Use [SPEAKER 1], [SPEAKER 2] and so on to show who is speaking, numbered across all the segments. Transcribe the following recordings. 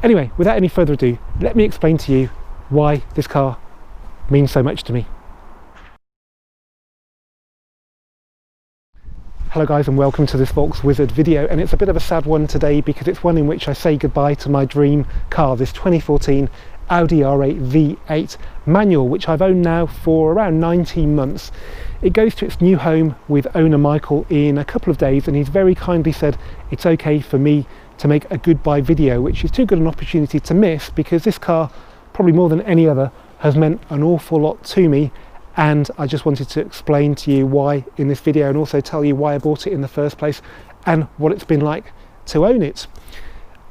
[SPEAKER 1] Anyway, without any further ado, let me explain to you why this car means so much to me. Hello guys, and welcome to this Volks Wizard video, and it's a bit of a sad one today because it's one in which I say goodbye to my dream car, this 2014 Audi R8 V8 manual, which I've owned now for around 19 months. It goes to its new home with owner Michael in a couple of days, and he's very kindly said it's okay for me to make a goodbye video, which is too good an opportunity to miss because this car, probably more than any other, has meant an awful lot to me. And I just wanted to explain to you why in this video, and also tell you why I bought it in the first place and what it's been like to own it.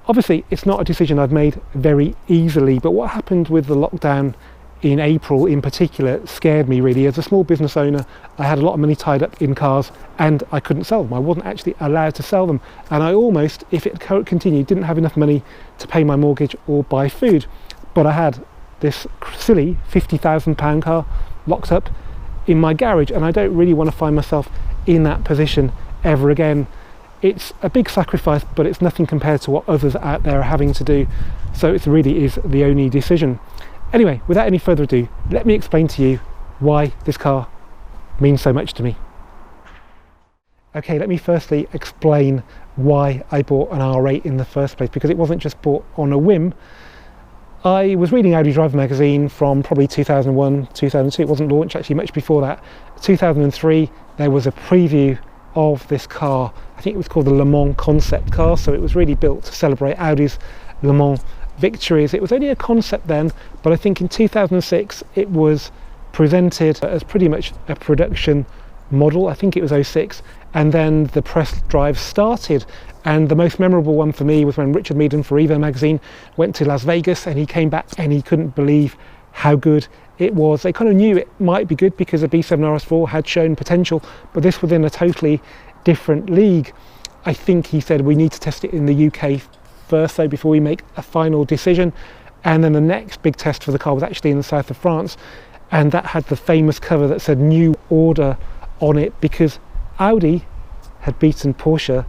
[SPEAKER 1] Obviously, it's not a decision I've made very easily, but what happened with the lockdown in April in particular scared me really. As a small business owner, I had a lot of money tied up in cars and I couldn't sell them. I wasn't actually allowed to sell them. And I almost, if it continued, didn't have enough money to pay my mortgage or buy food. But I had this silly £50,000 car locked up in my garage, and I don't really want to find myself in that position ever again. It's a big sacrifice, but it's nothing compared to what others out there are having to do, so it really is the only decision. Anyway, without any further ado, let me explain to you why this car means so much to me. Okay, let me firstly explain why I bought an R8 in the first place, because it wasn't just bought on a whim. I was reading Audi Driver magazine from probably 2001, 2002, it wasn't launched actually much before that. 2003, there was a preview of this car. I think it was called the Le Mans concept car, so it was really built to celebrate Audi's Le Mans victories. It was only a concept then, but I think in 2006 it was presented as pretty much a production model. I think it was 06, and then the press drive started. And the most memorable one for me was when Richard Meaden for Evo magazine went to Las Vegas, and he came back and he couldn't believe how good it was. They kind of knew it might be good because the B7 RS4 had shown potential, but this was in a totally different league. I think he said we need to test it in the UK first though before we make a final decision. And then the next big test for the car was actually in the south of France, and that had the famous cover that said New Order on it because Audi had beaten Porsche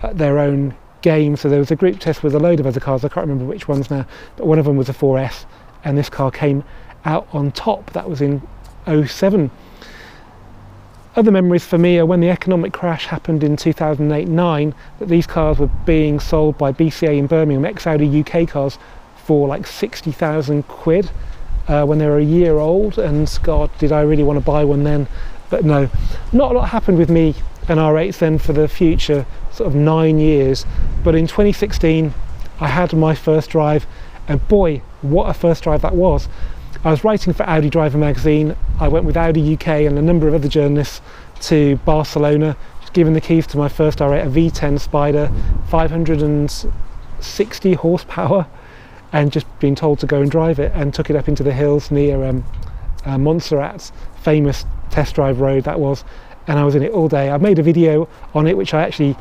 [SPEAKER 1] at their own game. So there was a group test with a load of other cars, I can't remember which ones now, but one of them was a 4S, and this car came out on top. That was in 07. Other memories for me are when the economic crash happened in 2008-9, that these cars were being sold by BCA in Birmingham, ex-Audi UK cars, for like 60,000 quid when they were a year old, and God, did I really want to buy one then. But no, not a lot happened with me and R8s then for the future sort of 9 years. But in 2016 I had my first drive, and boy, what a first drive that was. I was writing for Audi Driver magazine. I went with Audi UK and a number of other journalists to Barcelona, just given the keys to my first R8, a V10 Spider, 560 horsepower, and just being told to go and drive it, and took it up into the hills near Montserrat's famous test drive road that was, and I was in it all day. I made a video on it which I actually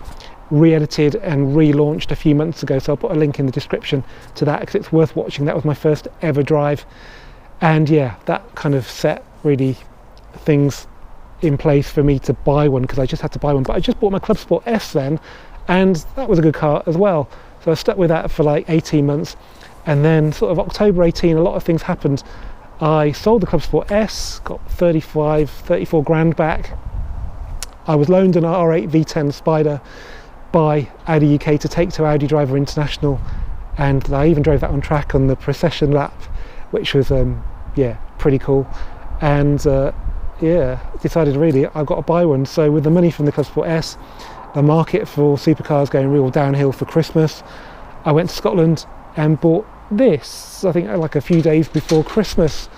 [SPEAKER 1] re-edited and relaunched a few months ago, so I'll put a link in the description to that because it's worth watching. That was my first ever drive, and yeah, that kind of set really things in place for me to buy one, because I just had to buy one. But I just bought my Club Sport S then, and that was a good car as well, so I stuck with that for like 18 months, and then sort of October 18 a lot of things happened. I sold the Club Sport S, got 34 grand back. I was loaned an R8 V10 Spider by Audi UK to take to Audi Driver International, and I even drove that on track on the procession lap, which was yeah, pretty cool. And yeah, decided really I've got to buy one. So with the money from the Club Sport S, the market for supercars going real downhill for Christmas, I went to Scotland and bought this, I think like a few days before Christmas.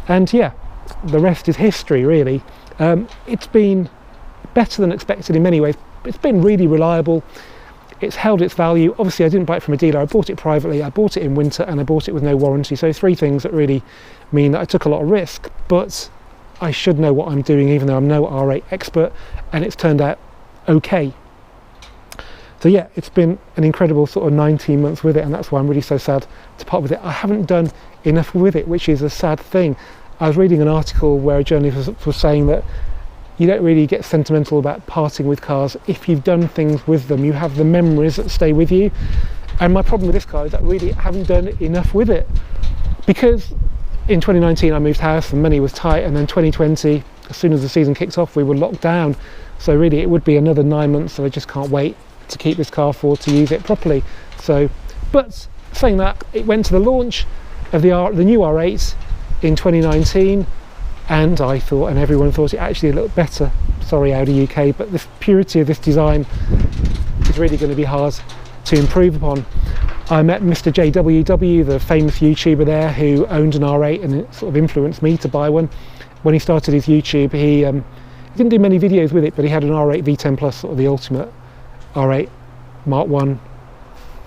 [SPEAKER 1] And yeah, the rest is history really. It's been better than expected in many ways. It's been really reliable, it's held its value. Obviously I didn't buy it from a dealer, I bought it privately, I bought it in winter, and I bought it with no warranty. So three things that really mean that I took a lot of risk, but I should know what I'm doing even though I'm no R8 expert, and it's turned out okay. So yeah, it's been an incredible sort of 19 months with it, and that's why I'm really so sad to part with it. I haven't done enough with it, which is a sad thing. I was reading an article where a journalist was saying that you don't really get sentimental about parting with cars if you've done things with them. You have the memories that stay with you. And my problem with this car is that I really haven't done enough with it, because in 2019 I moved house and money was tight, and then 2020, as soon as the season kicked off, we were locked down. So really it would be another 9 months, so I just can't wait to keep this car for to use it properly. So, but saying that, it went to the launch of the new R8 in 2019, and I thought, and everyone thought, it actually looked better. Sorry Audi UK, but the purity of this design is really going to be hard to improve upon. I met Mr. JWW, the famous YouTuber there, who owned an R8, and it sort of influenced me to buy one. When he started his YouTube, he didn't do many videos with it, but he had an R8 V10 Plus, sort of the ultimate R8 Mark 1,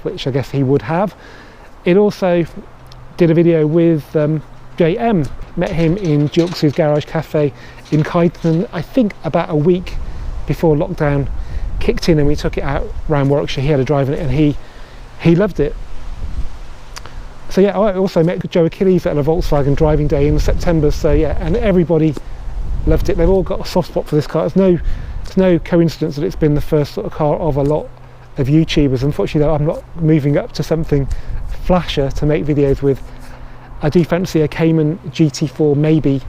[SPEAKER 1] which I guess he would have. It also did a video with JM, met him in Jilks' Garage Cafe in Kyneton, I think about a week before lockdown kicked in, and we took it out around Warwickshire. He had a drive in it and he loved it. So yeah, I also met Joe Achilles at a Volkswagen driving day in September, so yeah, and everybody loved it. They've all got a soft spot for this car. It's no coincidence that it's been the first sort of car of a lot of YouTubers. Unfortunately though, I'm not moving up to something flasher to make videos with. I do fancy a Cayman GT4 maybe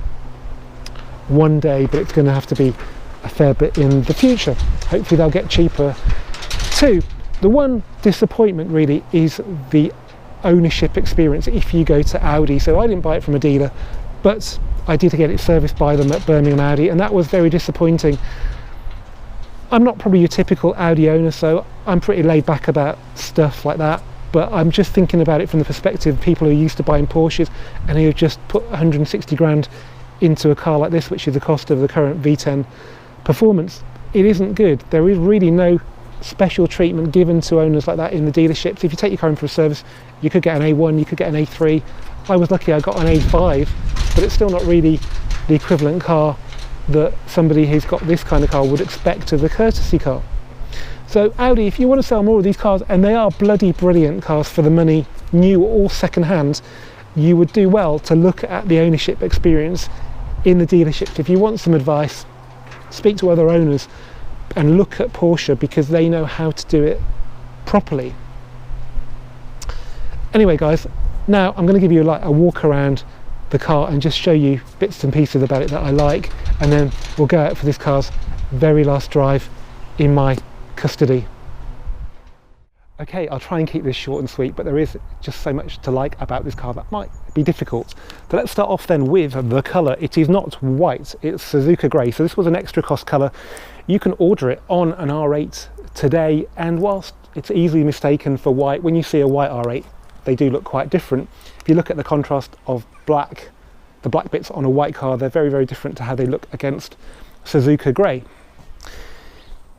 [SPEAKER 1] one day, but it's going to have to be a fair bit in the future. Hopefully they'll get cheaper too. The one disappointment really is the ownership experience if you go to Audi. So I didn't buy it from a dealer, but I did get it serviced by them at Birmingham Audi, and that was very disappointing. I'm not probably your typical Audi owner, so I'm pretty laid back about stuff like that, but I'm just thinking about it from the perspective of people who are used to buying Porsches and who have just put 160 grand into a car like this, which is the cost of the current V10 Performance. It isn't good. There is really no special treatment given to owners like that in the dealerships. If you take your car in for a service, you could get an A1, you could get an A3. I was lucky I got an A5, but it's still not really the equivalent car that somebody who's got this kind of car would expect of a courtesy car. So Audi, if you want to sell more of these cars, and they are bloody brilliant cars for the money, new or second hand, you would do well to look at the ownership experience in the dealerships. If you want some advice, speak to other owners and look at Porsche, because they know how to do it properly. Anyway guys, now I'm going to give you like a walk around the car and just show you bits and pieces about it that I like, and then we'll go out for this car's very last drive in my custody. Okay, I'll try and keep this short and sweet, but there is just so much to like about this car that might be difficult. So let's start off then with the colour. It is not white, it's Suzuka Grey. So this was an extra cost colour. You can order it on an R8 today, and whilst it's easily mistaken for white, when you see a white R8, they do look quite different. If you look at the contrast of black, the black bits on a white car, they're very, very different to how they look against Suzuka Grey.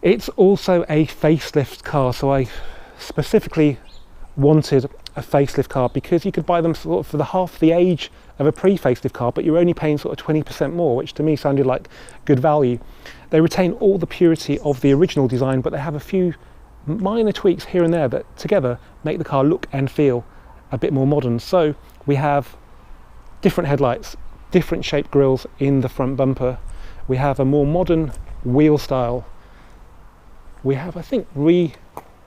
[SPEAKER 1] It's also a facelift car, so I specifically wanted a facelift car because you could buy them sort of for the half the age of a pre-facelift car, but you're only paying sort of 20% more, which to me sounded like good value. They retain all the purity of the original design, but they have a few minor tweaks here and there that together make the car look and feel a bit more modern. So we have different headlights, different shaped grills in the front bumper. We have a more modern wheel style. We have, I think,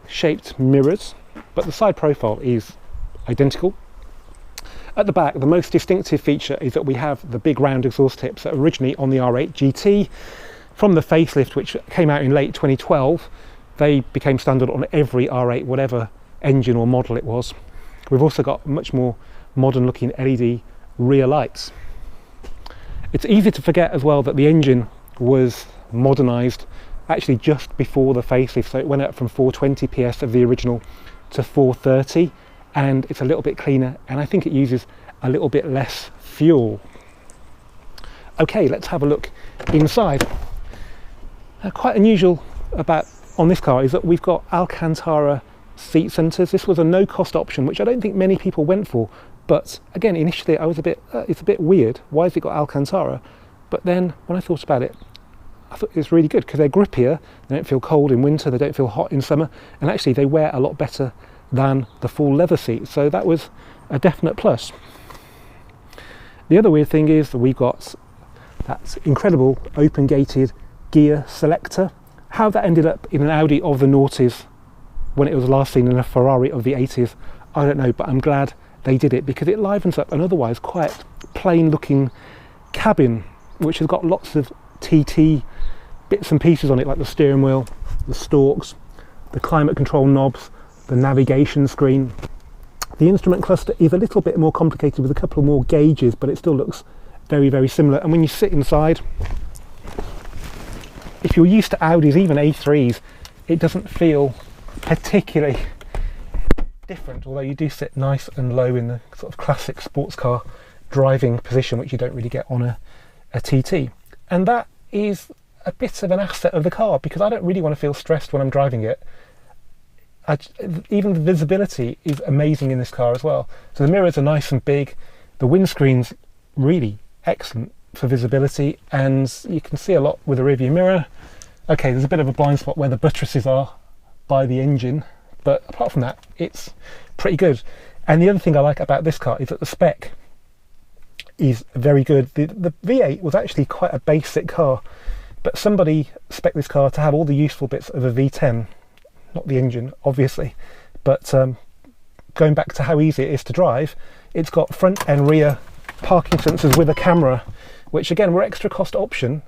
[SPEAKER 1] shaped mirrors, but the side profile is identical. At the back, the most distinctive feature is that we have the big round exhaust tips that are originally on the R8 GT. From the facelift, which came out in late 2012, they became standard on every R8, whatever engine or model it was. We've also got much more modern looking LED rear lights. It's easy to forget as well that the engine was modernised actually just before the facelift, so it went up from 420 PS of the original to 430, and it's a little bit cleaner, and I think it uses a little bit less fuel. Okay, let's have a look inside. Quite unusual about on this car is that we've got Alcantara seat centers. This was a no cost option, which I don't think many people went for, but again, initially I was it's a bit weird, why has it got Alcantara? But then when I thought about it, I thought it was really good because they're grippier, they don't feel cold in winter, they don't feel hot in summer, and actually they wear a lot better than the full leather seat, so that was a definite plus. The other weird thing is that we've got that incredible open gated gear selector. How that ended up in an Audi of the noughties, when it was last seen in a Ferrari of the 80s. I don't know, but I'm glad they did it because it livens up an otherwise quite plain looking cabin, which has got lots of TT bits and pieces on it, like the steering wheel, the stalks, the climate control knobs, the navigation screen. The instrument cluster is a little bit more complicated with a couple more gauges, but it still looks very, very similar. And when you sit inside, if you're used to Audis, even A3s, it doesn't feel particularly different, although you do sit nice and low in the sort of classic sports car driving position, which you don't really get on a TT. And that is a bit of an asset of the car, because I don't really want to feel stressed when I'm driving it. Even the visibility is amazing in this car as well. So the mirrors are nice and big, the windscreen's really excellent for visibility, and you can see a lot with the rear view mirror. Okay, there's a bit of a blind spot where the buttresses are by the engine, but apart from that, it's pretty good. And the other thing I like about this car is that the spec is very good. The V8 was actually quite a basic car, but somebody spec'd this car to have all the useful bits of a V10, not the engine, obviously, but going back to how easy it is to drive, it's got front and rear parking sensors with a camera, which again were extra cost option,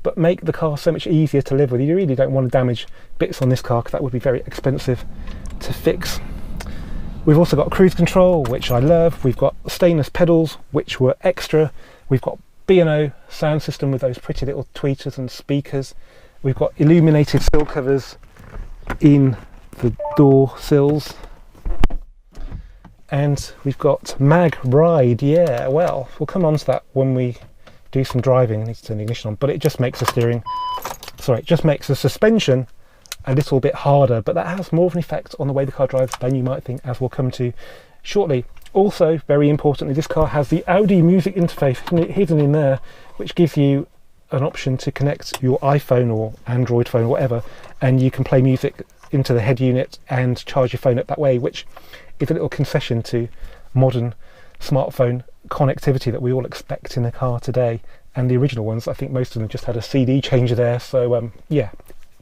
[SPEAKER 1] but make the car so much easier to live with. You really don't want to damage bits on this car because that would be very expensive to fix. We've also got cruise control, which I love. We've got stainless pedals, which were extra. We've got B&O sound system with those pretty little tweeters and speakers. We've got illuminated sill covers in the door sills. And we've got mag ride. Yeah, well, we'll come on to that when we do some driving. I need to turn the ignition on, but it just makes it just makes the suspension a little bit harder, but that has more of an effect on the way the car drives than you might think, as we'll come to shortly. Also, very importantly, this car has the Audi music interface hidden in there, which gives you an option to connect your iPhone or Android phone or whatever, and you can play music into the head unit and charge your phone up that way, which is a little concession to modern smartphone connectivity that we all expect in a car today. And the original ones, I think most of them just had a CD changer there, so yeah,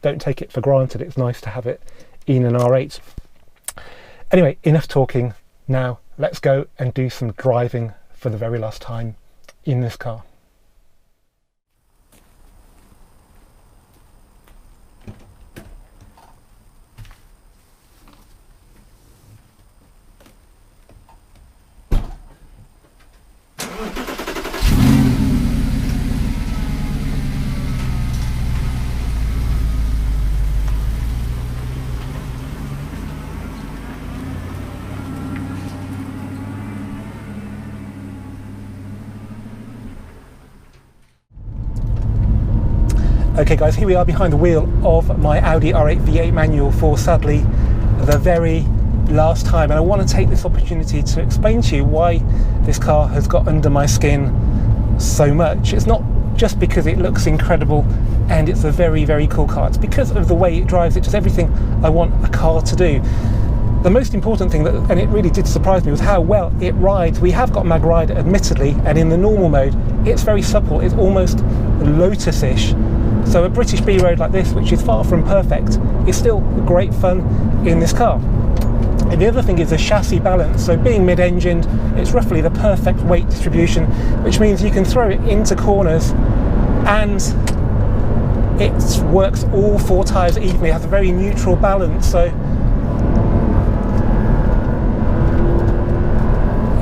[SPEAKER 1] don't take it for granted. It's nice to have it in an R8. Anyway, enough talking. Now let's go and do some driving for the very last time in this car. Okay guys, here we are behind the wheel of my Audi R8 V8 manual for, sadly, the very last time, and I want to take this opportunity to explain to you why this car has got under my skin so much. It's not just because it looks incredible and it's a very, very cool car. It's because of the way it drives. It does everything I want a car to do. The most important thing, and it really did surprise me, was how well it rides. We have got mag ride, admittedly, and in the normal mode it's very supple. It's almost Lotus-ish. So a British B road like this, which is far from perfect, is still great fun in this car. And the other thing is the chassis balance. So being mid-engined, it's roughly the perfect weight distribution, which means you can throw it into corners and it works all four tyres evenly. It has a very neutral balance, so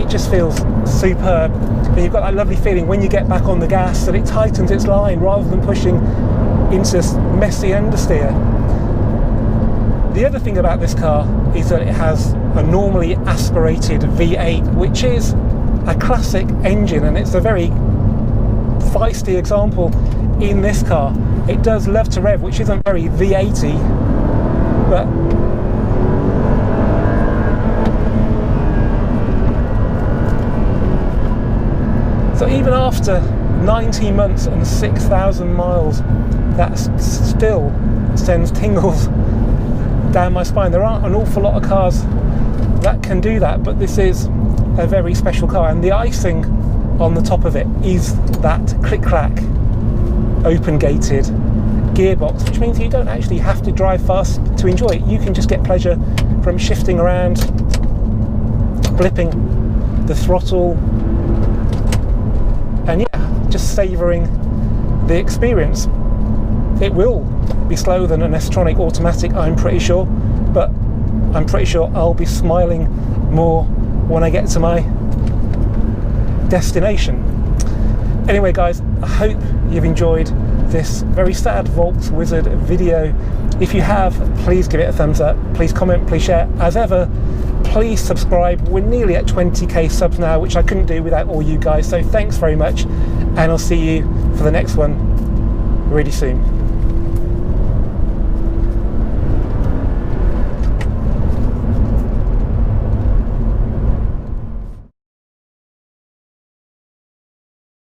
[SPEAKER 1] it just feels superb. And you've got that lovely feeling when you get back on the gas that it tightens its line rather than pushing into messy understeer. The other thing about this car is that it has a normally aspirated V8, which is a classic engine, and it's a very feisty example in this car. It does love to rev, which isn't very V8-y, but so even after 19 months and 6,000 miles, that still sends tingles down my spine. There aren't an awful lot of cars that can do that, but this is a very special car, and the icing on the top of it is that click-clack, open-gated gearbox, which means you don't actually have to drive fast to enjoy it. You can just get pleasure from shifting around, blipping the throttle, and yeah, just savouring the experience. It will be slower than an S-tronic automatic, I'm pretty sure, but I'm pretty sure I'll be smiling more when I get to my destination. Anyway guys, I hope you've enjoyed this very sad Volkswizard video. If you have, please give it a thumbs up, please comment, please share. As ever, please subscribe. We're nearly at 20k subs now, which I couldn't do without all you guys, so thanks very much, and I'll see you for the next one really soon.